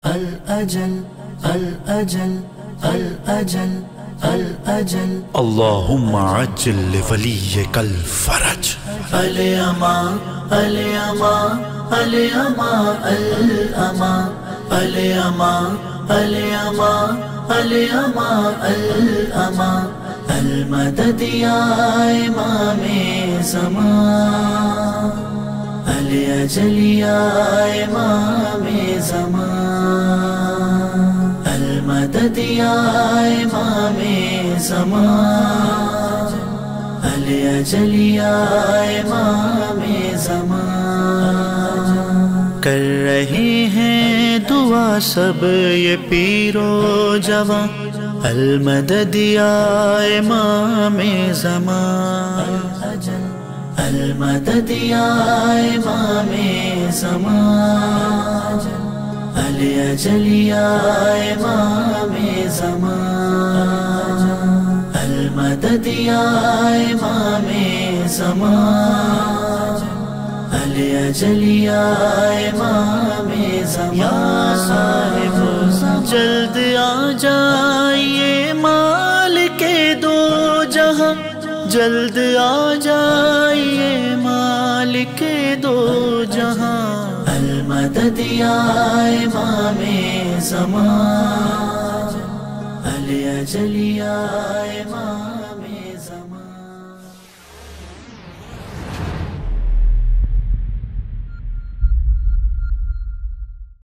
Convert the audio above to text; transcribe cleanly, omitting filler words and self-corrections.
الأجل الأجل الأجل الأجل اللهم عجل لوليك الفرج. اليما اليما اليما الأما اليما اليما اليما الأما المدد يا إمام زمان الأجل يا إمام زمان المدد يا إمام زمان الأجل يا إمام زمان. کر رہے ہیں دعا سب یہ پیرو جوان المدد یا امام زمان المدد یا امام زمان الأجل یا امام زمان المدد یا امام زمان الأجل یا امام زمان. جلد آ جائیے مالک دو جہاں جلد آ جائیے مالک دو جہاں المدد یا امام زمان الأجل یا امام